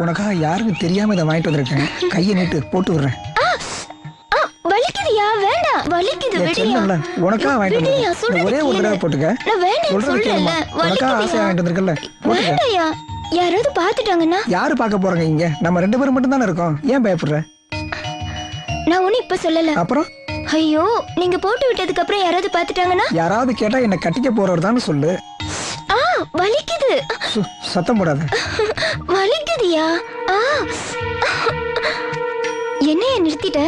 உனக்கா யாருக்கும் தெரியாம இதை வாங்கிட்டு வந்திருக்கேன். கையை நீட்டு போட்டு விடுறேன். வலிக்குதுயா, வேண்டாம். வலிக்குது, விடுயா. உனக்கா வாங்கிட்டு வந்திருக்கேன். ஒரே ஒரு தடவை போட்டுக்க. நான் வேண்டாம் சொல்லல. உனக்கா ஆசையா வாங்கிட்டு வந்திருக்கல. வேண்டாம்யா. யாராவது பாத்துட்டாங்கன்னா? யாரு பார்க்க போறாங்க இங்க? நம்ம 2 பேரும் மட்டும் தானே இருக்கோம். ஏன் பயப்படுற? நான் ஒண்ணு இப்ப சொல்லல. அப்புறம்? ஐயோ, நீங்க போட்டு விட்டதுக்கு அப்புறம் யாராவது பாத்துட்டாங்கன்னா? யாராவது கேட்டா என்ன கட்டிக்க போறவர் தான் சொல்லு. வலிக்குது. சத்தம் போடாத. வலிக்குதியா? என்னைய நிறுத்திட்ட?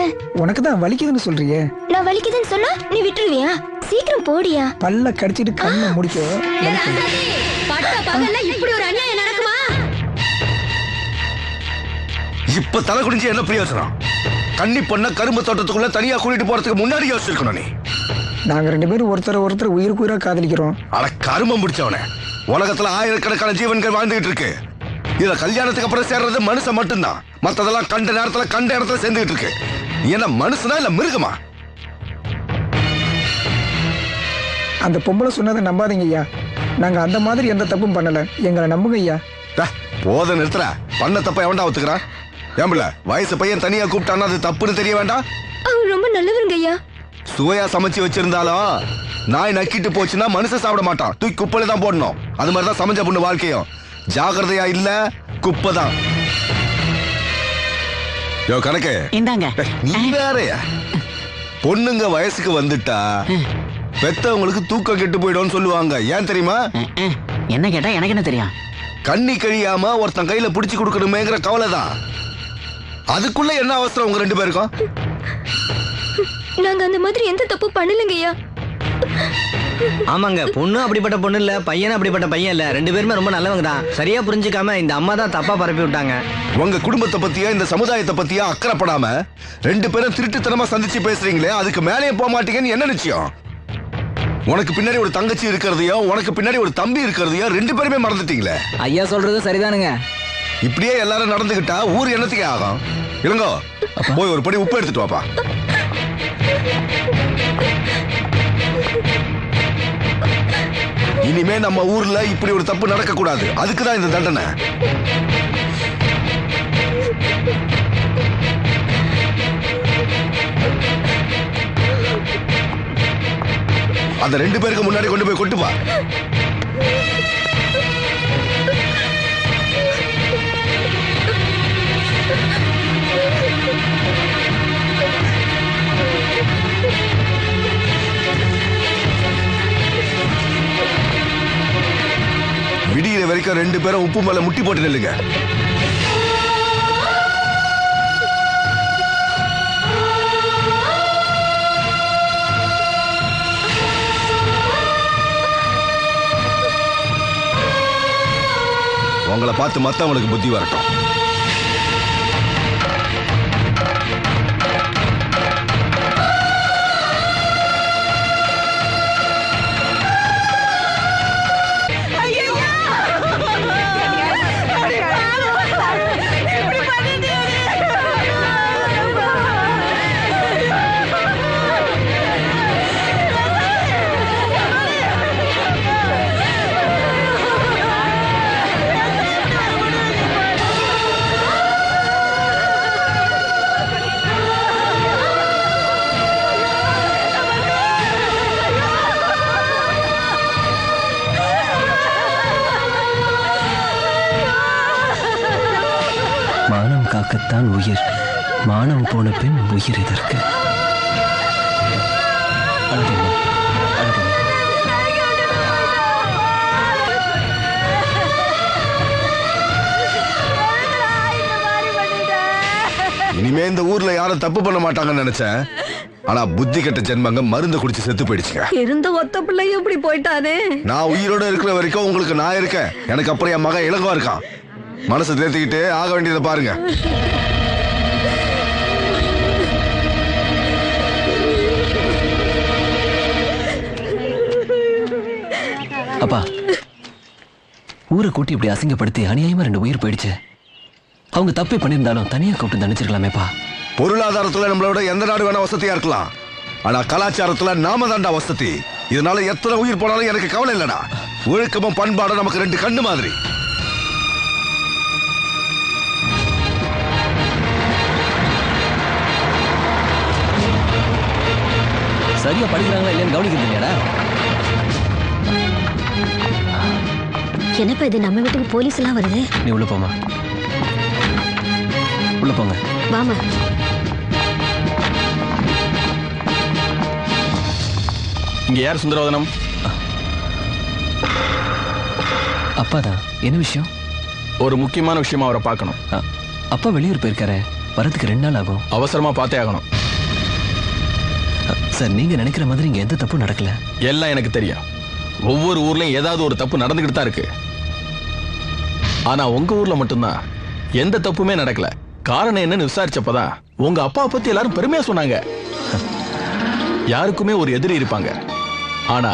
உனக்கு தான் வலிக்குதுன்னு சொல்றியே. நான் வலிக்குதுன்னு சொன்னா நீ விட்டுருவியா? சீக்கிரம் போடியா. பல்ல கடிச்சிட்டு கண்ணை முடிக்க. பட்ட பகல்ல இப்படி ஒரு அநியாயம் நடக்குமா? இப்ப தலை குடிஞ்சு என்ன பிரயோஜனம்? கண்ணி பொண்ண கரும்பு தோட்டத்துக்குள்ள தனியா கூட்டிட்டு போறதுக்கு முன்னாடி யோசிச்சிருக்கணும். நீ நாங்க 2 பேரும் ஒருத்தர் உயிருக்கு உயிரா காதலிக்கிறோம். அட கருமம் பிடிச்சவனே, உலகத்துல ஆயிரக்கணக்கான ஜீவன்கள் வாழ்ந்துகிட்டு இருக்கு. இதுல கல்யாணத்துக்கு அப்புறம் சேர்றது மனுஷன் மட்டும்தான். மத்ததெல்லாம் கண்ட நேரத்துல கண்ட இடத்துல சேர்ந்துகிட்டு இருக்கு. என்ன மனுஷனா இல்ல மிருகமா? அந்த பொம்பளை சொன்னதை நம்பாதீங்க ஐயா. நாங்க அந்த மாதிரி எந்த தப்பும் பண்ணல. எங்களை நம்புங்க ஐயா. போத நிறுத்துற. பண்ண தப்ப எவன்டா ஒத்துக்கிறான்? ஏம்பல வயசு பையன் தனியா கூப்பிட்டான்னா அது தப்புன்னு தெரிய வேண்டாம்? அவர் ரொம்ப நல்லவருங்க ஐயா. சுவையா சமைச்சு வச்சிருந்தாலும் நாய் நக்கிட்டு போச்சுன்னா மனுஷன் சாப்பிட மாட்டான். தூக்கி குப்பையில தான் போடணும். அது மாதிரிதான் சமைச்ச பொண்ணு வாழ்க்கையும். ஜாகிரதையா இல்ல குப்பை தான். யோ கணக்கு இந்தாங்க. நீ வேறயா? பொண்ணுங்க வயசுக்கு வந்துட்டா பெத்தவங்களுக்கு தூக்கம் கெட்டு போயிடும் சொல்லுவாங்க. ஏன் தெரியுமா? என்ன கேட்டா எனக்கு என்ன தெரியும்? கண்ணி கழியாம ஒருத்தன் கையில புடிச்சு கொடுக்கணுமேங்கிற கவலை தான். அதுக்குள்ள என்ன அவசரம் உங்க 2 பேருக்கும்? நாங்க அந்த மாதிரி எந்த தப்பு பண்ணலங்க ஐயா. ஆமாங்க, பொண்ணு அப்படிப்பட்ட பொண்ணு இல்ல, பையன் அப்படிப்பட்ட பையன் இல்ல. 2 பேருமே ரொம்ப நல்லவங்க தான். சரியா புரிஞ்சுக்காம இந்த அம்மா தான் தப்பா பரப்பி விட்டாங்க. உங்க குடும்பத்தை பத்தியா இந்த சமுதாயத்தை பத்தியா அக்கறைப்படாம 2 பேரும் திருட்டுத்தனமா சந்திச்சு பேசுறீங்களே, அதுக்கு மேலே போக மாட்டீங்கன்னு என்ன நிச்சயம்? உனக்கு பின்னாடி ஒரு தங்கச்சி இருக்கிறதையோ உனக்கு பின்னாடி ஒரு தம்பி இருக்கிறதையோ 2 பேருமே மறந்துட்டீங்களே. ஐயா சொல்றது சரிதானுங்க. இப்படியே எல்லாரும் நடந்துகிட்டா ஊர் என்னத்துக்கே ஆகும்? இளங்கோ, போய் ஒரு படி உப்பு எடுத்துட்டு வாப்பா. இனிமே நம்ம ஊர்ல இப்படி ஒரு தப்பு நடக்க கூடாது. அதுக்குதான் இந்த தண்டனை. அந்த 2 பேருக்கு முன்னாடி கொண்டு போய் கொட்டுப்பா. விடியிற வரைக்கும் 2 பேரும் உப்பு மேல முட்டி போட்டு நில்லுங்க. உங்களை பார்த்து மத்தவங்களுக்கு புத்தி வரட்டும். மானம் காக்கத்தான் உயிர், மானம் போன பின் உயிர் இதற்கு. இனிமே இந்த ஊர்ல யாரும் தப்பு பண்ண மாட்டாங்கன்னு நினைச்சேன். ஆனா புத்தி கெட்ட ஜென்மங்க மருந்து குடிச்சு செத்து போயிடுச்சுங்க. இருந்த ஒத்த பிள்ளையும் இப்படி போயிட்டானே. நான் உயிரோட இருக்கிற வரைக்கும் உங்களுக்கு நான் இருக்கேன். எனக்கு அப்புறம் என் மகன் இளங்கோ இருக்கான். மனசை தேர்த்திக்கிட்டு ஆக வேண்டியதை பாருங்க. அப்பா, ஊரை கூட்டி இப்படி அசிங்கப்படுத்தி அநியாயமா 2 உயிர் போயிடுச்சு. அவங்க தப்பே பண்ணியிருந்தாலும் தனியா கூப்பிட்டு தண்டிச்சிருக்கலாமேப்பா. பொருளாதாரத்துல நம்மளோட எந்த நாடு வேணா வசதியா இருக்கலாம். ஆனா கலாச்சாரத்துல நாம தாண்டா வசதி. இதனால எத்தனை உயிர் போனாலும் எனக்கு கவலை இல்லடா. ஒழுக்கமும் பண்பாடும் நமக்கு 2 கண்ணு மாதிரி. சரியா படிக்கிறாங்களா இல்லையான்னு கவனிக்கிறது இல்லையாடா? என்னப்பா இது, நம்ம வீட்டுக்கு போலீஸ் எல்லாம் வருது. நீ உள்ள போமா, உள்ள போங்க. வாமா. இங்க யார் சுந்தரவதனம்? அப்பாதான். என்ன விஷயம்? ஒரு முக்கியமான விஷயமா அவரை பார்க்கணும். அப்பா வெளியூர் போயிருக்காரு, வரதுக்கு 2 நாள் ஆகும். அவசரமா பார்த்தே ஆகணும். சார், நீங்க நினைக்கிற மாதிரி இங்க எந்த தப்பும் நடக்கல. எல்லாம் எனக்கு தெரியும். ஒவ்வொரு ஊர்லயும் ஏதாவது ஒரு தப்பு நடந்துகிட்டு தான் இருக்கு. ஆனா உங்க ஊர்ல மட்டும்தான் எந்த தப்புமே நடக்கல. காரணம் என்னன்னு விசாரிச்சப்பதான் உங்க அப்பாவை பத்தி எல்லாரும் பெருமையா சொன்னாங்க. யாருக்குமே ஒரு எதிரி இருப்பாங்க. ஆனா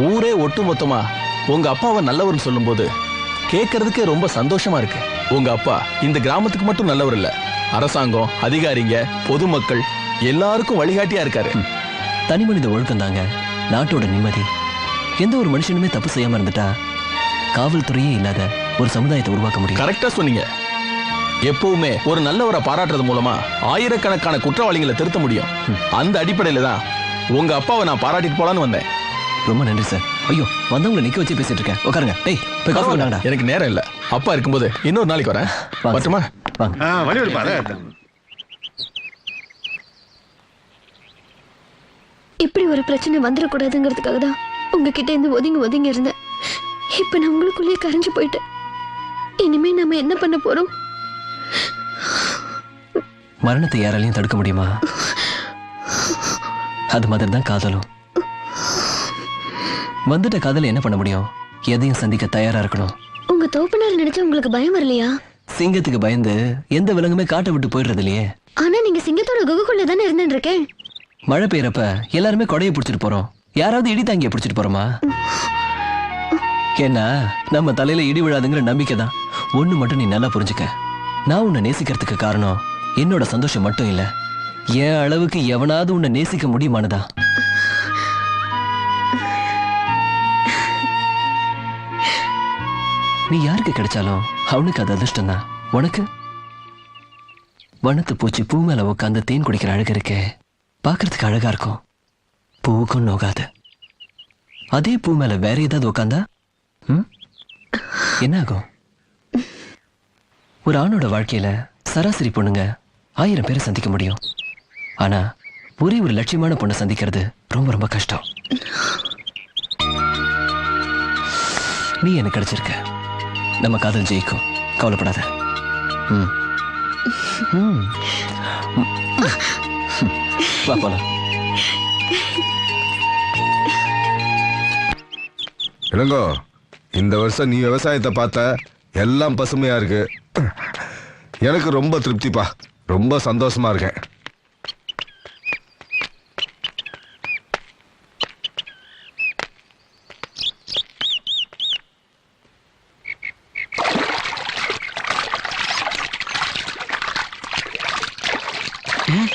ஊரே ஒட்டுமொத்தமா உங்க அப்பாவை நல்லவர்னு சொல்லும்போது கேட்கறதுக்கே ரொம்ப சந்தோஷமா இருக்கு. உங்க அப்பா இந்த கிராமத்துக்கு மட்டும் நல்லவர் இல்ல, அரசாங்கம், அதிகாரிங்க, பொதுமக்கள் எல்லாருக்கும் வழிகாட்டியா இருக்காரு. தனி மனித ஒழுக்கம் தாங்க நாட்டோட நிம்மதி. எந்த ஒரு மனுஷனுமே தப்பு செய்யாம இருந்துட்டா காவல்துறையே இல்லாத ஒரு சமுதாயத்தை உருவாக்க முடியும். கரெக்டா சொன்னீங்க. எப்பவுமே ஒரு நல்லவரை பாராட்டுறது மூலமா ஆயிரக்கணக்கான குற்றவாளிகளை திருத்த முடியும். அந்த அடிப்படையில தான் உங்க அப்பாவை நான் பாராட்டிட்டு போலான்னு வந்தேன். ரொம்ப நன்றி சார். ஐயோ, வந்தவங்களை நிக்க வச்சு பேசிட்டு இருக்கேன். உட்காருங்க. டேய், போய் காஃபி கொண்டாங்கடா. எனக்கு நேரம் இல்ல. அப்பா இருக்கும்போது இன்னொரு நாளைக்கு வரேன். வரட்டுமா? வாங்க. இப்படி ஒரு பிரச்சனை வந்துடக்கூடாதுங்கிறதுக்காக தான் உங்ககிட்ட இருந்து ஒதுங்கி இருந்தேன். இப்ப நான் உங்களுக்குள்ளேயே கரைஞ்சு போயிட்டேன். இனிமே நம்ம என்ன பண்ண போறோம்? மரணத்தை யாராலையும் தடுக்க முடியுமா? அது மாதிரி தான் காதலும். வந்துட்ட காதல என்ன பண்ண முடியும்? எதையும் சந்திக்க தயாரா இருக்கணும். உங்க தோப்பனார் நினைச்சா உங்களுக்கு பயம் வரலையா? சிங்கத்துக்கு பயந்து எந்த விலங்குமே காட்டை விட்டு போயிடுறது இல்லையே. ஆனா நீங்க சிங்கத்தோட குகைக்குள்ள தானே இருந்துட்டு இருக்கேன். மழை பெய்யறப்ப எல்லாருமே கொடையை பிடிச்சிட்டு போறோம். யாராவது இடி தாங்கிய பிடிச்சிட்டு போறோமா? ஏன்னா நம்ம தலையில இடி விழாதுங்கிற நம்பிக்கை தான். ஒண்ணு மட்டும் நீ நல்லா புரிஞ்சுக்க. நான் உன்னை நேசிக்கிறதுக்கு காரணம் என்னோட சந்தோஷம் மட்டும் இல்ல, என் அளவுக்கு எவனாவது உன்னை நேசிக்க முடியுமானதா. நீ யாருக்கு கிடைச்சாலும் அவனுக்கு அது அதிர்ஷ்டம் தான். உனக்கு வனத்து பூச்சி பூ மேல உட்காந்து தேன் குடிக்கிற அழகு இருக்கே, பார்க்கறதுக்கு அழகா இருக்கும், பூவுக்கும் நோகாது. அதே பூ மேல வேற ஏதாவது உட்காந்தா என்ன ஆகும்? ஒரு ஆணோட வாழ்க்கையில சராசரி பொண்ணுங்க 1000 பேரை சந்திக்க முடியும். ஆனா ஒரே ஒரு லட்சியமான பொண்ணை சந்திக்கிறது ரொம்ப ரொம்ப கஷ்டம். நீ எனக்கு கிடைச்சிருக்க. நம்ம காதல் ஜெயிக்கும், கவலைப்படாத. வா போலாம். இளங்கோ, இந்த வருஷம் நீ விவசாயத்தை பார்த்த எல்லாம் பசுமையா இருக்கு. எனக்கு ரொம்ப திருப்திப்பா, ரொம்ப சந்தோஷமா இருக்கேன்.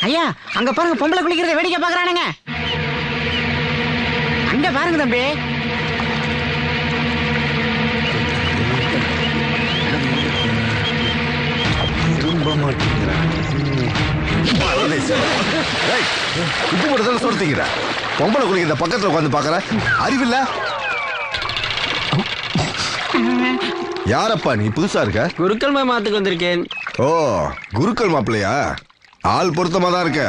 ஐயா, அங்க பாருங்க, பொம்பளை குளிக்கிறத வேடிக்கை பாக்குறானுங்க. அங்க பாருங்க தம்பி. உப்பு போட்டு சொல்றீங்க. பொம்பளை குளிக்கிற பக்கத்துல உட்காந்து பாக்குற அறிவில்ல? யாரப்பா நீ? புதுசா இருக்க? குருக்கள் மாமாத்துக்கு வந்திருக்கேன். ஓ, குருக்கள் மாப்பிள்ளையா? ஆள் பொருத்தமா தான் இருக்க.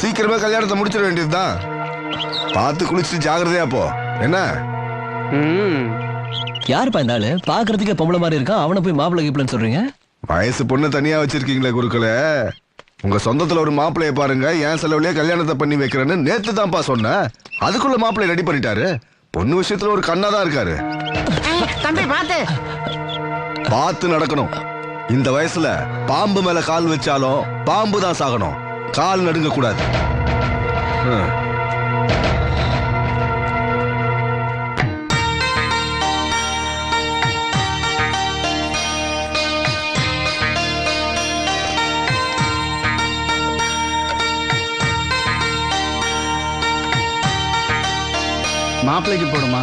சீக்கிரமா கல்யாணத்தை முடிச்சிட வேண்டியதுதான். பார்த்து குளிச்சுட்டு ஜாகிரதையா போ. என்ன யாருப்பா இந்த ஆளு? பாக்குறதுக்கு பொம்பளை மாதிரி இருக்கான், அவனை போய் மாப்பிள்ளை கீப்பிள்னு சொல்றீங்க? வயசு பொண்ணு தனியா வச்சிருக்கீங்களே குருக்களே. உங்க சொந்தத்துல ஒரு மாப்பிள்ளைய பாருங்க, என் செலவுலயே கல்யாணத்தை பண்ணி வைக்கிறேன்னு நேத்து தான்ப்பா சொன்னேன். அதுக்குள்ள மாப்பிள்ளை ரெடி பண்ணிட்டாரு. பொண்ணு விஷயத்துல ஒரு கண்ணாதான் இருக்காரு. தம்பி பாத்து பார்த்து நடக்கணும். இந்த வயசுல பாம்பு மேல கால் வச்சாலும் பாம்பு தான் சாகணும், கால் நடுங்க கூடாது. மாப்பிள்ளைக்கு போடுமா?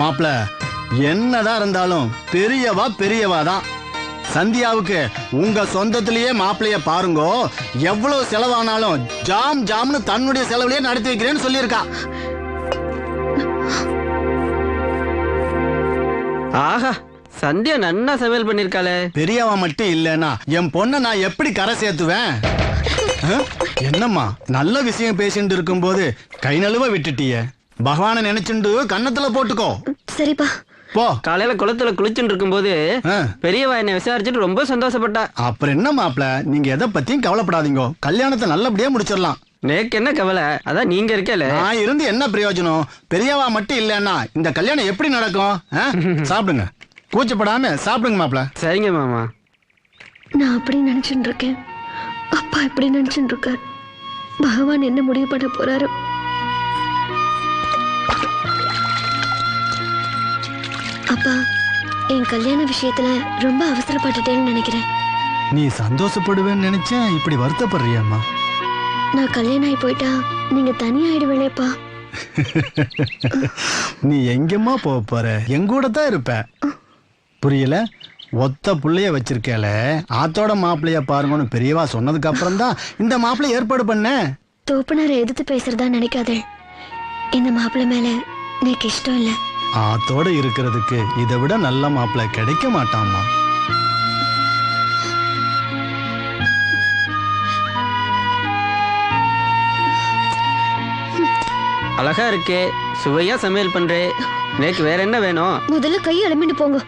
மாப்பிள என்னதான் இருந்தாலும் பெரியவா பெரியவா தான். சந்தியாவுக்கு உங்க சொந்தத்திலேயே மாப்பிளைய பாருங்கோ, எவ்வளவு செலவானாலும் ஜாம் ஜாம்னு தன்னுடைய செலவுலயே நடத்தி வைக்கிறேன்னு சொல்லியிருக்கா. ஆஹா, சந்தியா நன்னா சமையல் பண்ணிருக்காளே. பெரியவா மட்டும் இல்லைன்னா என் பொண்ணை நான் எப்படி கரை சேர்த்துவேன்? என்னம்மா நல்ல விஷயம் பேசிட்டு இருக்கும்போது கை நழுவ விட்டுட்டிய. பகவானை நினைச்சுண்டு கன்னத்துல போட்டுக்கோ. சரிப்பா. போ. காலையில குளத்துல குளிச்சுட்டு இருக்கும்போது பெரியவா என்னை விசாரிச்சுட்டு ரொம்ப சந்தோஷப்பட்டா. அப்புறம் என்ன மாப்பிள, நீங்க எதை பத்தியும் கவலைப்படாதீங்க, கல்யாணத்தை நல்லபடியா முடிச்சிடலாம். நேக்கு என்ன கவலை, அதான் நீங்க இருக்கல. நான் இருந்து என்ன பிரயோஜனம்? பெரியவா மட்டும் இல்லைன்னா இந்த கல்யாணம் எப்படி நடக்கும்? சாப்பிடுங்க, கூச்சப்படாம சாப்பிடுங்க மாப்பிள. சரிங்க மாமா. நான் அப்படி நினைச்சுட்டு இருக்கேன், அப்பா எப்படி நினைச்சுட்டு இருக்கார். பகவான் என்ன முடிவு பண்ண போறாரு? அப்பா, என் கல்யாண விஷயத்துல ரொம்ப அவசரப்பட்டுட்டேன்னு நினைக்கிறேன். நீ சந்தோஷப்படுவேன்னு நினைச்சேன், இப்படி வருத்தப்படுறியாம்மா? நான் கல்யாணம் ஆகி போயிட்டா நீங்க தனியாயிடுவேப்பா. நீ எங்கம்மா போக போற? எங்கூட தான் இருப்ப. புரியல? ஒத்த புள்ளைய வச்சிருக்கல, ஆத்தோட மாப்பிள்ளைய பாருங்கன்னு பெரியவா சொன்னதுக்கு அப்புறம் தான் இந்த மாப்பிள்ளை ஏற்பாடு பண்ண. தோப்பனாரை எதிர்த்து பேசுறதா நினைக்காதே. இந்த மாப்பிள்ளை மேல எனக்கு இஷ்டம் இல்ல. ஆத்தோட இருக்கிறதுக்கு இதை விட நல்ல மாப்பிள்ளை கிடைக்க மாட்டாம்மா. அழகா இருக்கே, சுவையா சமையல் பண்றே. நேக்கு வேற என்ன வேணும்? முதல்ல கை அலம்பிட்டு போங்க.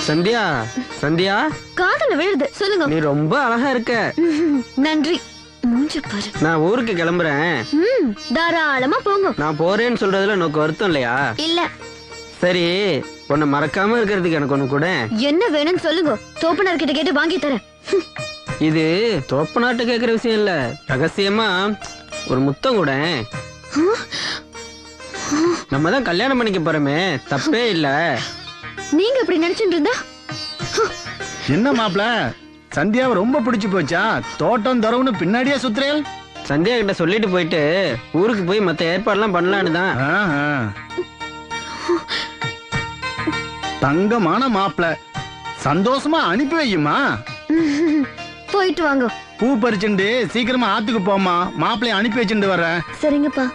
சந்தியா, சந்தியா, காதல விழுது. சொல்லுங்க. நீ ரொம்ப அழகா இருக்க. நன்றி. மூஞ்ச பாரு. நான் ஊருக்கு கிளம்புறேன். தாராளமா போங்க. நான் போறேன்னு சொல்றதுல உனக்கு வருத்தம் இல்லையா? இல்ல. சரி, உன்னை மறக்காம இருக்கிறதுக்கு எனக்கு ஒண்ணு கூட. என்ன வேணும்னு சொல்லுங்க, தோப்பனார் கிட்ட கேட்டு வாங்கி தரேன். இது தோப்ப நாட்டு கேக்குற விஷயம் இல்ல, ரகசியமா ஒரு முத்தம் கூட. நம்ம தான் கல்யாணம் பண்ணிக்க போறோமே, தப்பே இல்ல. நீங்க அப்படி நினைச்சிட்டு இருந்தா? என்ன மாப்பிள, சந்தியாவை ரொம்ப பிடிச்சு போச்சா? தோட்டம் தரவுன்னு பின்னாடியே சுத்துறேன். சந்தியா கிட்ட சொல்லிட்டு போயிட்டு ஊருக்கு போய் மத்த ஏற்பாடுலாம் பண்ணலான்னு தான். தங்கமான மாப்பிள, சந்தோஷமா அனுப்பி வையுமா. போயிட்டு வாங்க. பூ பறிச்சுண்டு சீக்கிரமா ஆத்துக்கு போமா, மாப்பிளைய அனுப்பி வச்சுட்டு வர. சரிங்கப்பா.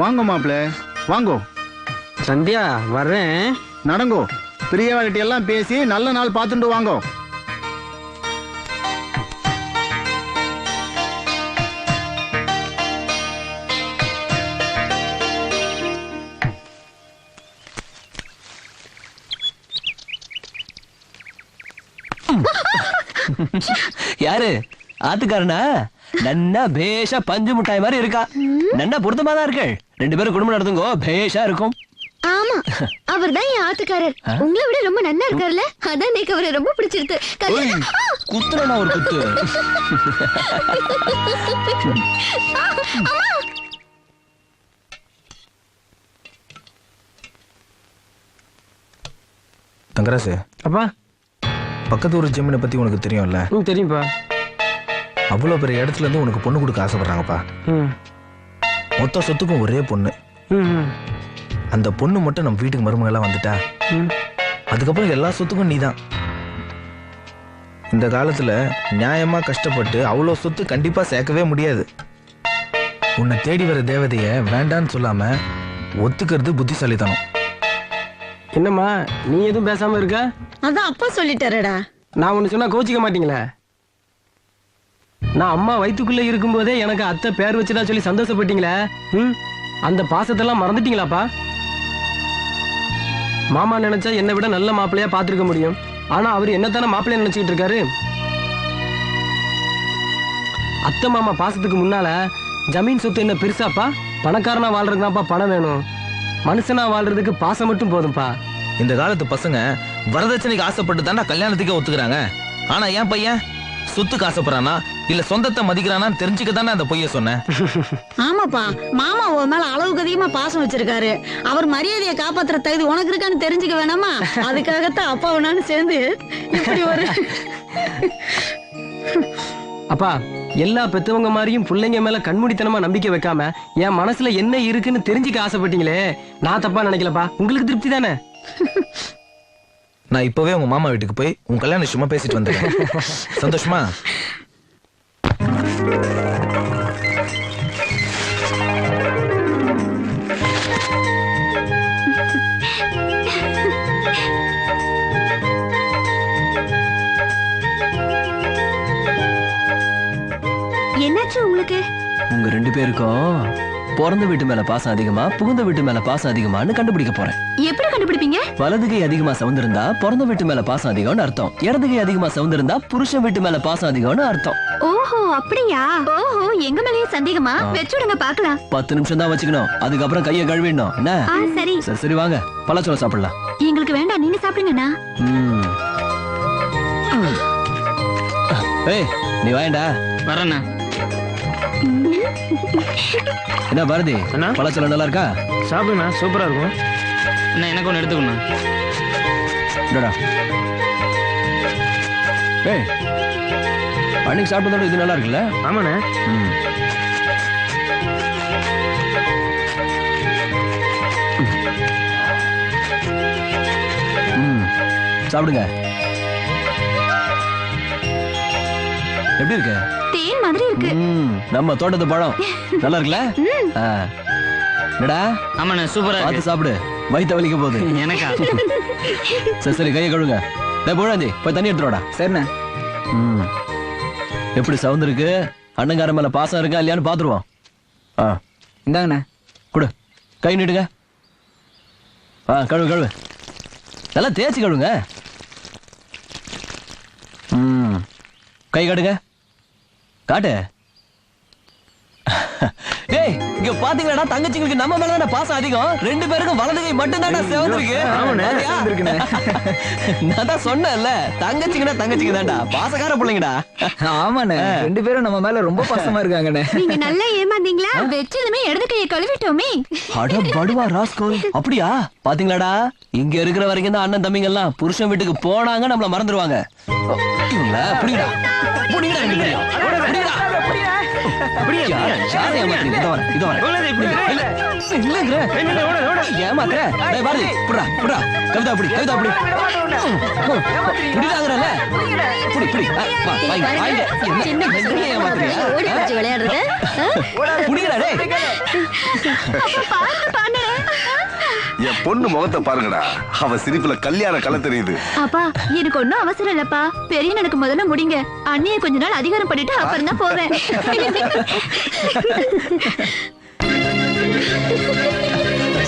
வாங்க மாப்பிள, வாங்கோ. சந்தியா, வர்றேன். நடங்கோ, பிரியவா கிட்ட எல்லாம் பேசி நல்ல நாள் பார்த்துட்டு வாங்கோ. யாரு? ஆத்துக்காரனா? நன்னா பேஷா பஞ்சு முட்டாய் மாதிரி இருக்கா. நன்னா பொருத்தமா தான் இருக்கு. ரெண்டு பேரும் குடும்பம் நடத்துங்கோ, பேஷா இருக்கும். ஆமா, அவர் தான் என் ஆத்துக்காரர். உங்களை விட ரொம்ப நன்னா இருக்காருல்ல, அதான் எனக்கு அவரை ரொம்ப பிடிச்சிருக்கு. குத்துறா ஒரு குத்து. தங்கராசு, அப்பா, பக்கத்து ஊர் ஜமீனை பத்தி உனக்கு தெரியும்ல? தெரியும்பா. அவ்வளோ பெரிய இடத்துல இருந்து உனக்கு பொண்ணு கொடுக்க ஆசைப்படுறாங்கப்பா. மொத்த சொத்துக்கும் ஒரே பொண்ணு. அந்த பொண்ணு மட்டும் நம்ம வீட்டுக்கு மருமகளா வந்துட்டா, அதுக்கப்புறம் எல்லா சொத்துக்கும் நீதான். இந்த காலத்துல நியாயமா கஷ்டப்பட்டு அவ்வளோ சொத்து கண்டிப்பா சேர்க்கவே முடியாது. உன்னை தேடி வர தேவதைய வேண்டான்னு சொல்லாம ஒத்துக்கிறது புத்திசாலித்தனம். என்னம்மா, நீ எதுவும் பேசாம இருக்க? அதான் அப்பா சொல்லிட்டாரடா. நான் ஒண்ணு சொன்னா கோச்சிக்க மாட்டீங்களா? நான் அம்மா வயிற்றுக்குள்ள இருக்கும்போதே எனக்கு அத்தை பேர் வச்சுதான் சொல்லி சந்தோஷப்பட்டீங்களே. அந்த பாசத்தெல்லாம் மறந்துட்டீங்களாப்பா? மாமா நினைச்சா என்னை விட நல்ல மாப்பிள்ளையா பார்த்திருக்க முடியும். ஆனா அவர் என்னத்தானே மாப்பிள்ளைய நினைச்சுக்கிட்டு இருக்காரு. அத்தை மாமா பாசத்துக்கு முன்னால ஜமீன் சொத்து என்ன பெருசாப்பா? பணக்காரனா வாழ்றதுதான்ப்பா பணம் வேணும். மனுஷனா வாழ்றதுக்கு பாசம் மட்டும் போதும்பா. இந்த காலத்து பசங்க வரதட்சணைக்கு ஆசைப்பட்டு தானே கல்யாணத்துக்கே ஒத்துக்கிறாங்க. ஆனா என் பையன் சொத்துக்கு ஆசைப்படுறானா இல்ல சொந்தத்தை மதிக்கிறானான்னு தெரிஞ்சுக்க தானே அந்த பொய்ய சொன்னேன். ஆமாப்பா, மாமா உன் மேல அளவுக்கு அதிகமா பாசம் வச்சிருக்காரு. அவர் மரியாதையை காப்பாத்துற தகுதி உனக்கு இருக்கான்னு தெரிஞ்சுக்க வேணாமா? அதுக்காகத்தான் அப்பா நானும் சேர்ந்து இப்படி ஒரு அப்பா, எல்லா பெத்தவங்க மாதிரியும் பிள்ளைங்க மேல கண்மூடித்தனமா நம்பிக்கை வைக்காம என் மனசுல என்ன இருக்குன்னு தெரிஞ்சுக்க ஆசைப்பட்டீங்களே, நான் தப்பா நினைக்கலப்பா. உங்களுக்கு திருப்தி தானே? நான் இப்பவே உங்க மாமா வீட்டுக்கு போய் உங்க கல்யாண விஷயமா பேசிட்டு வந்துடுறேன். சந்தோஷமா? என்னாச்சு உங்களுக்கு? உங்க 2 பேருக்கும் பிறந்த வீட்டு மேல பாசம் அதிகமா புகுந்த வீட்டு மேல பாசம் அதிகமான்னு கண்டுபிடிக்க போறேன். எப்படி கண்டுபிடிப்பீங்க? வலது கை அதிகமா சவுந்திருந்தா பிறந்த வீட்டு மேல பாசம் அதிகம்னு அர்த்தம். இடது கை அதிகமா சவுந்திருந்தா புருஷன் வீட்டு மேல பாசம் அதிகம்னு அர்த்தம். ஓஹோ, அப்படியா? ஓஹோ, எங்க மேலயே சந்தேகமா? வெச்சுடுங்க பாக்கலாம். 10 நிமிஷம் தான் வச்சுக்கணும், அதுக்கப்புறம் கையை கழுவிடணும். என்ன? சரி சரி சரி, வாங்க பழச்சோளம் சாப்பிடலாம். எங்களுக்கு வேண்டாம், நீங்க சாப்பிடுங்கண்ணா. ஏய், நீ வாயண்டா. வரேண்ணா. என்ன பாரதி, பழச்சோளம் நல்லா இருக்கா? சாப்பிடுண்ணா, சூப்பரா இருக்கும். என்ன எனக்கு ஒன்று எடுத்துக்கணும். ஏய், அன்னைக்கு சாப்பிட்டதோட இது நல்லா இருக்குல்ல? ஆமாண்ணே. சாப்பிடுங்க. எப்படி இருக்கு? தேன் மாதிரி இருக்கு. நம்ம தோட்டத்து பழம் நல்லா இருக்குல்ல? என்னடா? ஆமாண்ணே, சூப்பரா பார்த்து சாப்பிடு, வயிற்று வலிக்க போகுது. எனக்கா? சரி சரி, கையை கழுவுங்க. போடாந்தி போய் தண்ணி எடுத்துடா. சரிண்ணே. எப்படி சவுண்ட் இருக்கு? அண்ணங்கார மேல பாசம் இருக்கா இல்லையான்னு பாத்துருவோம். இந்தாங்கண்ணே. கொடு, கை நீட்டுங்க. கழுவு கழுவு, நல்லா தேய்ச்சி கழுவுங்க. கை காட்டுங்க, காட்டு. ஏய், இங்க பாத்தீங்களா, தங்கச்சிங்களுக்கு நம்ம மேலதான பாசம் அதிகம். 2 பேருக்கும் வலது கை மட்டும் தானே செவந்திருக்கு. நான் தான் சொன்னேன்ல, தங்கச்சிங்கடா தங்கச்சிங்க தான்டா, பாசக்கார பிள்ளைங்கடா. ஆமாண்ணே, 2 பேரும் நம்ம மேல ரொம்ப பாசமா இருக்காங்கண்ணே. நீங்க நல்லா ஏமாந்தீங்களா? வெச்சதுமே இடது கையை கழுவிட்டோமே. அட படுவா ராஸ்கோல், அப்படியா? பாத்தீங்களாடா, இங்க இருக்கிற வரைக்கும் தான் அண்ணன் தம்பிங்க எல்லாம் புருஷன் வீட்டுக்கு போனாங்க நம்மள மறந்துடுவாங்க. இவங்கள புடிடா புடிடா, 2 பேரும் புடிடா. என் பொண்ணு முகத்தை பாருங்கடா, அவ சிரிப்புல கல்யாண கலை தெரியுது. அப்பா, எனக்கு ஒண்ணும் அவசரம் இல்லப்பா. பெரிய எனக்கு முதல்ல முடிங்க, அண்ணிய கொஞ்ச நாள் அதிகாரம் பண்ணிட்டு அப்புறம் தான் போவேன்.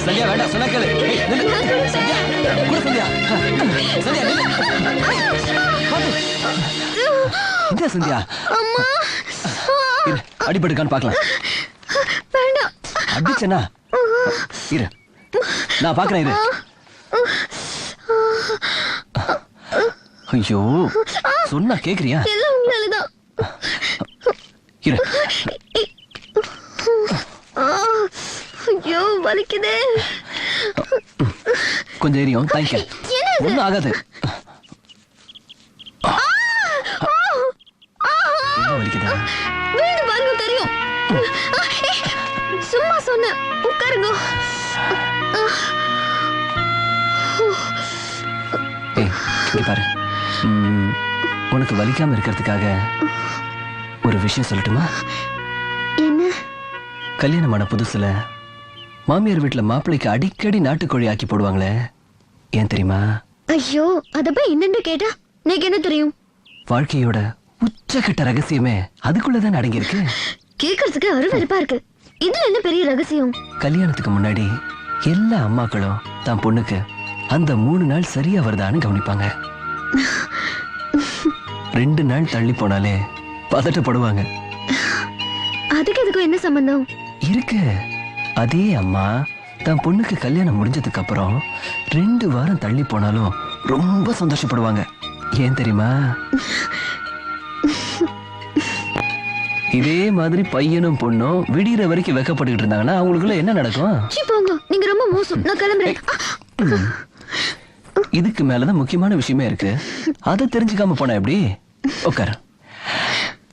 சந்தியா வேண்டாம், சொன்னா கேளு. சந்தியா கூட, சந்தியா சந்தியா இந்த சந்தியா அடிபட்டுக்கான்னு பாக்கலாம். வேண்டாம், அடிச்சனா இரு, நான் பாக்குறேன் இரு. ஐயோ, சொன்னா கேக்குறியா? எல்லாம் உங்களாலதான். இரு. ஐயோ, வலிக்குதே. கொஞ்சம் எரியும், தாங்க. ஒண்ணும் ஆகாது. வலிக்குதா? வீடு பாருங்க, தெரியும். சும்மா சொன்ன, உட்காருங்க. இங்க பாரு, உனக்கு வலிக்காம இருக்கிறதுக்காக ஒரு விஷயம் சொல்லட்டுமா? என்ன? கல்யாணமான புதுசுல மாமியார் வீட்டுல மாப்பிள்ளைக்கு அடிக்கடி நாட்டுக்கோழி ஆக்கி போடுவாங்களே, ஏன் தெரியுமா? ஐயோ, அதப்ப என்னன்னு கேட்டா நீக்கு என்ன தெரியும்? வாழ்க்கையோட உச்சகட்ட ரகசியமே அதுக்குள்ளதான் அடங்கி இருக்கு. கேக்குறதுக்கு அருவருப்பா இருக்கு. இதுல என்ன பெரிய ரகசியம்? கல்யாணத்துக்கு முன்னாடி எல்லா அம்மாக்களும் தான் பொண்ணுக்கு அந்த 3 நாள் சரியா வருதான்னு கவனிப்பாங்க. 2 நாள் தள்ளி போனாலே பதட்டப்படுவாங்க. அதுக்கு இதுக்கும் என்ன சம்பந்தம் இருக்கு? அதே அம்மா தன் பொண்ணுக்கு கல்யாணம் முடிஞ்சதுக்கு அப்புறம் 2 வாரம் தள்ளி போனாலும் ரொம்ப சந்தோஷப்படுவாங்க. ஏன் தெரியுமா? இதே மாதிரி பையனும் பொண்ணும் விடிகிற வரைக்கும் வெக்கப்பட்டுக்கிட்டு இருந்தாங்கன்னா அவங்களுக்குள்ள என்ன நடக்கும்? போங்க, நீங்க ரொம்ப மோசம். நான் கிளம்புறேன். இதுக்கு மேலதான் முக்கியமான விஷயமே இருக்கு. அதை தெரிஞ்சுக்காம போனா எப்படி? உட்கார்.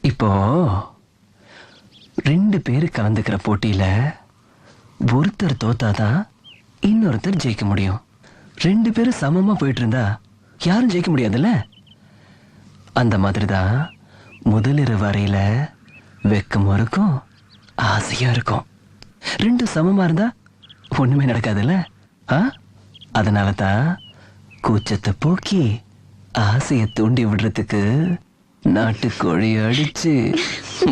இப்போ 2 பேரு கலந்துக்கிற போட்டியில ஒருத்தர் தோத்தாதான் இன்னொருத்தர் ஜெயிக்க முடியும். 2 பேரும் சமமா போயிட்டு இருந்தா யாரும் ஜெயிக்க முடியாதுல்ல. அந்த மாதிரிதான் முதலிரவு வரையில வெக்கமும் இருக்கும், ஆசையும் இருக்கும். 2 சமமா இருந்தா ஒண்ணுமே நடக்காதுல்ல. அதனால தான் கூச்சத்தை போக்கி ஆசையை தூண்டி விடுறதுக்கு நாட்டுக்கோழி அடிச்சு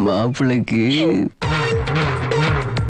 மாப்பிள்ளைக்கு